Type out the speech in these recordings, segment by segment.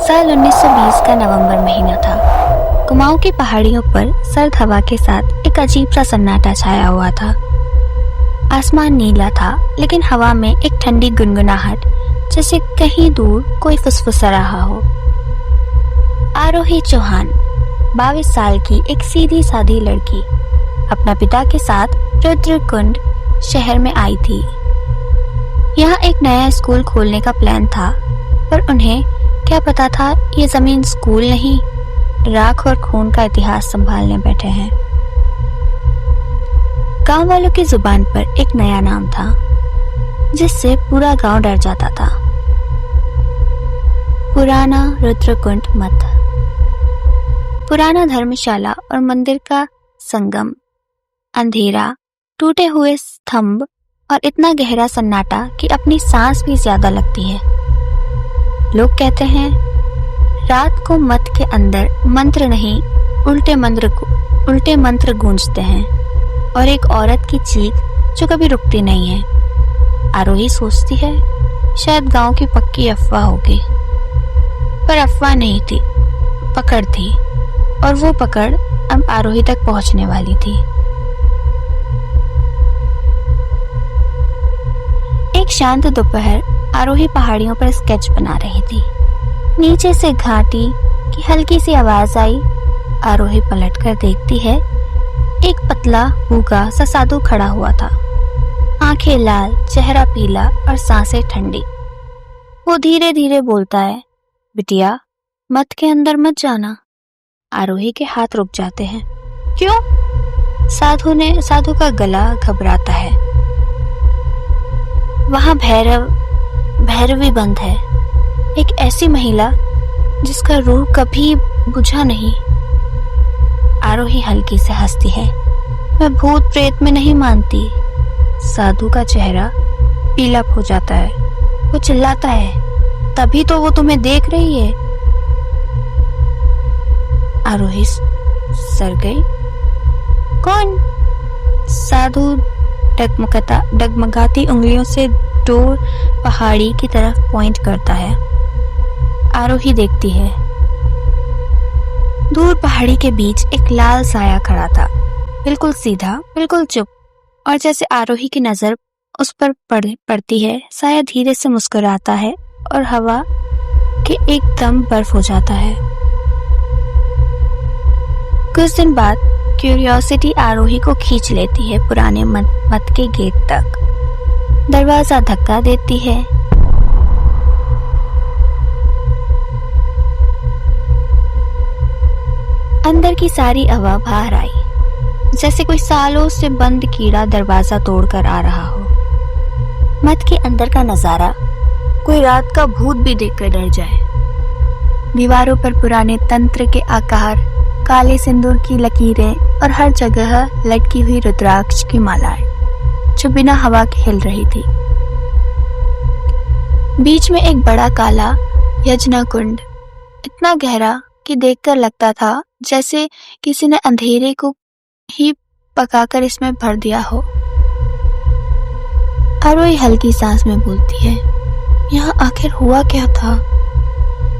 साल 1920 का नवंबर महीना था। कुमाऊं की पहाड़ियों पर सर्द हवा के साथ एक अजीब सा सन्नाटा छाया हुआ था। आसमान नीला था, लेकिन हवा में एक ठंडी गुनगुनाहट, जैसे कहीं दूर कोई फुसफुसा रहा हो। आरोही चौहान 22 साल की एक सीधी सादी लड़की अपना पिता के साथ रुद्रकुंड शहर में आई थी। यहाँ एक नया स्कूल खोलने का प्लान था, पर उन्हें क्या पता था ये जमीन स्कूल नहीं, राख और खून का इतिहास संभालने बैठे हैं। गांव वालों की जुबान पर एक नया नाम था, जिससे पूरा गांव डर जाता था। पुराना रुद्रकुंड मठ। पुराना धर्मशाला और मंदिर का संगम, अंधेरा, टूटे हुए स्तंभ और इतना गहरा सन्नाटा कि अपनी सांस भी ज्यादा लगती है। लोग कहते हैं रात को मठ के अंदर मंत्र नहीं, उल्टे मंत्र गूंजते हैं और एक औरत की चीख जो कभी रुकती नहीं है। आरोही सोचती है शायद गांव की पक्की अफवाह होगी, पर अफवाह नहीं थी, पकड़ थी, और वो पकड़ अब आरोही तक पहुंचने वाली थी। एक शांत दोपहर आरोही पहाड़ियों पर स्केच बना रही थी। नीचे से घाटी की हल्की सी आवाज आई। आरोही पलटकर देखती है, एक पतला भूखा सा साधु खड़ा हुआ था। आंखें लाल, चेहरा पीला और सांसें ठंडी। वो धीरे धीरे बोलता है, बिटिया मठ के अंदर मत जाना। आरोही के हाथ रुक जाते हैं। क्यों? साधु का गला घबराता है। वहां भैरवी बंद है, एक ऐसी महिला जिसका रूह कभी बुझा नहीं। आरोही हल्की से हंसती है। मैं भूत प्रेत में नहीं मानती। साधु का चेहरा पीला हो जाता है। वो चिल्लाता है, तभी तो वो तुम्हें देख रही है। आरोही सर गई। कौन? साधु डगमगाती उंगलियों से दूर पहाड़ी की तरफ पॉइंट करता है। आरोही देखती है। दूर पहाड़ी के बीच एक लाल साया खड़ा था, बिल्कुल सीधा, बिल्कुल चुप, और जैसे आरोही की नजर उस पर पड़ती है, साया धीरे से मुस्कुराता है और हवा के एकदम बर्फ हो जाता है। कुछ दिन बाद क्यूरियोसिटी आरोही को खींच लेती है पुराने मठ के गेट तक। दरवाजा धक्का देती है। अंदर की सारी हवा बाहर आई, जैसे कोई सालों से बंद कीड़ा दरवाजा तोड़कर आ रहा हो। मठ के अंदर का नजारा कोई रात का भूत भी देखकर डर जाए। दीवारों पर पुराने तंत्र के आकार, काले सिंदूर की लकीरें और हर जगह लटकी हुई रुद्राक्ष की मालाएं जो बिना हवा के हिल रही थी। बीच में एक बड़ा काला यज्ञ कुंड, इतना गहरा कि देखकर लगता था जैसे किसी ने अंधेरे को ही पकाकर इसमें भर दिया हो। आरोही हल्की सांस में बोलती है, यहाँ आखिर हुआ क्या था?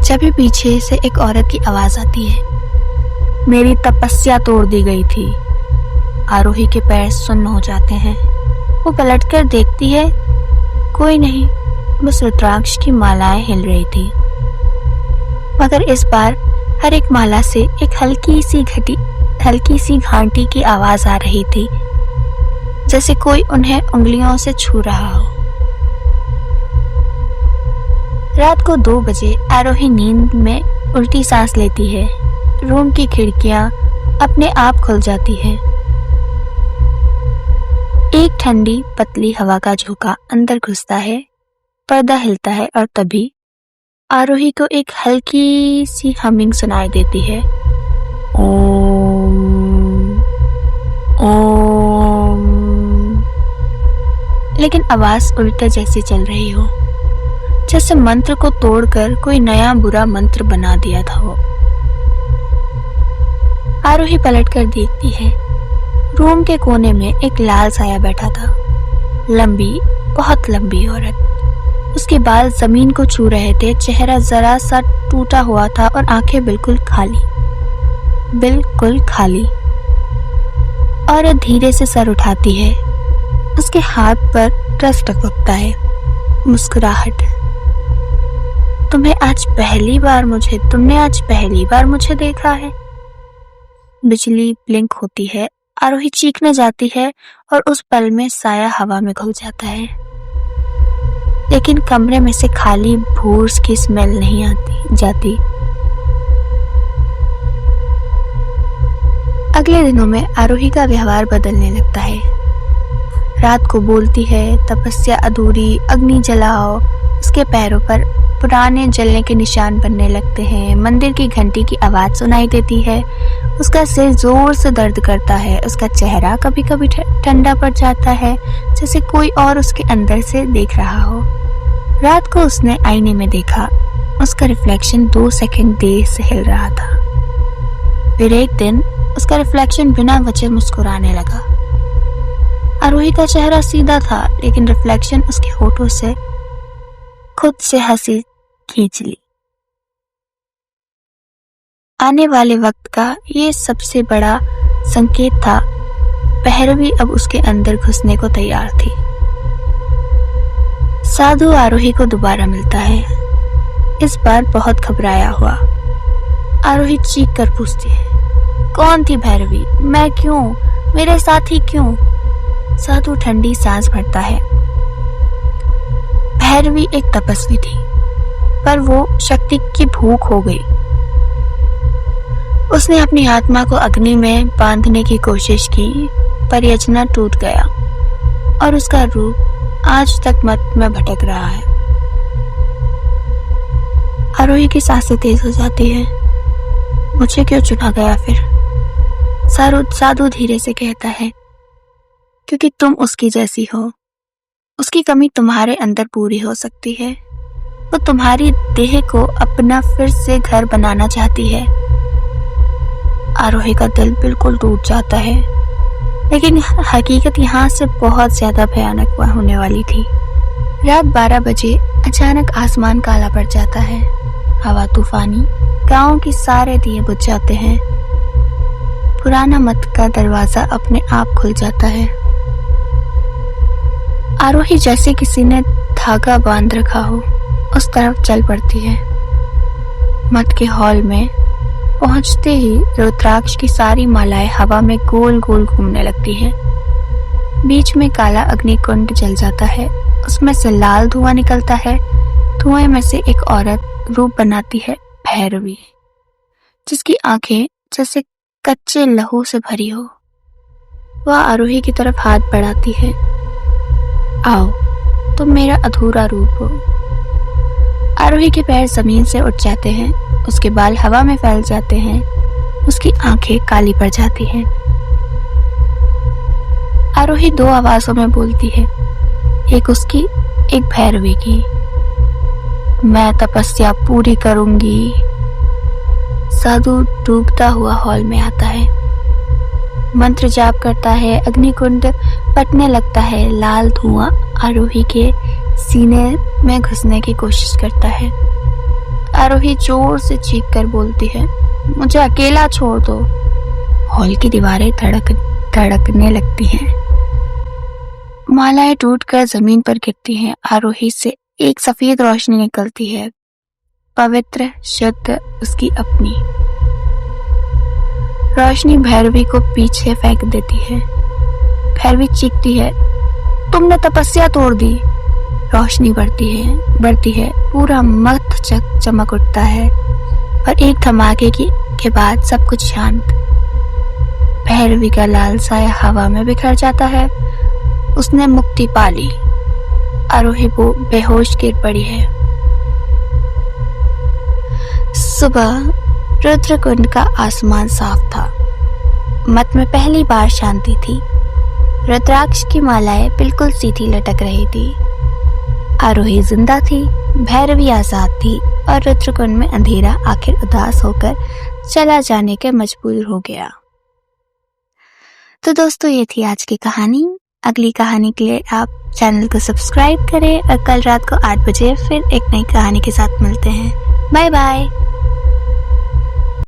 जब पीछे से एक औरत की आवाज आती है, मेरी तपस्या तोड़ दी गई थी। आरोही के पैर सुन्न हो जाते हैं। वो पलटकर देखती है, कोई नहीं, बस रुद्राक्ष की मालाएं हिल रही थी, मगर इस बार हर एक माला से एक हल्की सी घंटी की आवाज आ रही थी, जैसे कोई उन्हें उंगलियों से छू रहा हो। रात को 2 बजे आरोही नींद में उल्टी सांस लेती है। रूम की खिड़कियां अपने आप खुल जाती हैं। एक ठंडी पतली हवा का झोंका अंदर घुसता है, पर्दा हिलता है और तभी आरोही को एक हल्की सी हमिंग सुनाई देती है। ओम ओम, लेकिन आवाज उल्टे जैसी चल रही हो, जैसे मंत्र को तोड़कर कोई नया बुरा मंत्र बना दिया था वो। आरोही पलटकर देखती है। रूम के कोने में एक लाल साया बैठा था। लंबी, बहुत लंबी औरत, उसके बाल जमीन को छू रहे थे, चेहरा जरा सा टूटा हुआ था और आंखें बिल्कुल खाली। औरत धीरे से सर उठाती है। उसके हाथ पर ट्रस्ट टपकता है। मुस्कुराहट। तुमने आज पहली बार मुझे देखा है। बिजली ब्लिंक होती है। आरोही चीखने जाती है और उस पल में साया हवा में घुल जाता है, लेकिन कमरे में से खाली भूस की स्मेल नहीं जाती। अगले दिनों में आरोही का व्यवहार बदलने लगता है। रात को बोलती है, तपस्या अधूरी, अग्नि जलाओ। उसके पैरों पर पुराने जलने के निशान बनने लगते हैं। मंदिर की घंटी की आवाज सुनाई देती है। उसका सिर जोर से दर्द करता है। उसका चेहरा कभी कभी ठंडा पड़ जाता है, जैसे कोई और उसके अंदर से देख रहा हो। रात को उसने आईने में देखा। उसका रिफ्लेक्शन 2 सेकंड देर से हिल रहा था। फिर एक दिन उसका रिफ्लेक्शन बिना वजह मुस्कुराने लगा। आरोही का चेहरा सीधा था, लेकिन रिफ्लेक्शन उसके होठों से खुद से हंसी खींच ली। आने वाले वक्त का ये सबसे बड़ा संकेत था। भैरवी अब उसके अंदर घुसने को तैयार थी। साधु आरोही को दोबारा मिलता है, इस बार बहुत घबराया हुआ। आरोही चीख कर पूछती है, कौन थी भैरवी? मैं क्यों? मेरे साथ ही क्यों? साधु ठंडी सांस भरता है। भैरवी एक तपस्वी थी, पर वो शक्ति की भूख हो गई। उसने अपनी आत्मा को अग्नि में बांधने की कोशिश की, पर यजना टूट गया और उसका रूप आज तक मत में भटक रहा है। आरोही की सांसें तेज हो जाती है। मुझे क्यों चुना गया फिर? साधु धीरे से कहता है, क्योंकि तुम उसकी जैसी हो। उसकी कमी तुम्हारे अंदर पूरी हो सकती है। वो तुम्हारी देह को अपना फिर से घर बनाना चाहती है। आरोही का दिल बिल्कुल टूट जाता है, लेकिन हकीकत यहाँ से बहुत ज्यादा भयानक होने वाली थी। रात 12 बजे अचानक आसमान काला पड़ जाता है। हवा तूफानी, गांव के सारे दिए बुझ जाते हैं। पुराना मत का दरवाजा अपने आप खुल जाता है। आरोही जैसे किसी ने धागा बांध रखा हो, उस तरफ चल पड़ती है। मत के हॉल में पहुंचते ही रुद्राक्ष की सारी मालाएं हवा में गोल गोल घूमने लगती हैं। बीच में काला अग्निकुंड जल जाता है। उसमें से लाल धुआं निकलता है। धुएं में से एक औरत रूप बनाती है, भैरवी, जिसकी आंखें जैसे कच्चे लहू से भरी हो। वह आरोही की तरफ हाथ बढ़ाती है। आओ, तुम मेरा अधूरा रूप हो। आरोही के पैर जमीन से उठ जाते हैं। उसके बाल हवा में फैल जाते हैं। उसकी आंखें काली पड़ जाती हैं। आरोही 2 आवाजों में बोलती है, एक उसकी, एक भैरवी की। मैं तपस्या पूरी करूंगी। साधु डूबता हुआ हॉल में आता है। मंत्र जाप करता है। अग्निकुंड फटने लगता है। लाल धुआं आरोही के सीने में घुसने की कोशिश करता है। आरोही जोर से चीख कर बोलती है, मुझे अकेला छोड़ दो। हॉल की दीवारें धड़कने लगती हैं। मालाएं टूटकर जमीन पर गिरती हैं। आरोही से एक सफेद रोशनी निकलती है, पवित्र, शुद्ध, उसकी अपनी। रोशनी भैरवी को पीछे फेंक देती है। भैरवी चीखती है, तुमने तपस्या तोड़ दी। रोशनी बढ़ती है। पूरा मत चमक उठता है और एक धमाके के बाद सब कुछ शांत। भैरवी का लाल साया हवा में बिखर जाता है। उसने मुक्ति पा ली। आरोही वो बेहोश गिर पड़ी है। सुबह रुद्रकुंड का आसमान साफ था। मत में पहली बार शांति थी। रुद्राक्ष की मालाएं बिल्कुल सीधी लटक रही थी। आरोही जिंदा थी, भैरवी आजाद थी और रुद्रकुंड में अंधेरा आखिर उदास होकर चला जाने के मजबूर हो गया। तो दोस्तों, ये थी आज की कहानी। अगली कहानी के लिए आप चैनल को सब्सक्राइब करें और कल रात को 8 बजे फिर एक नई कहानी के साथ मिलते हैं। Bye bye.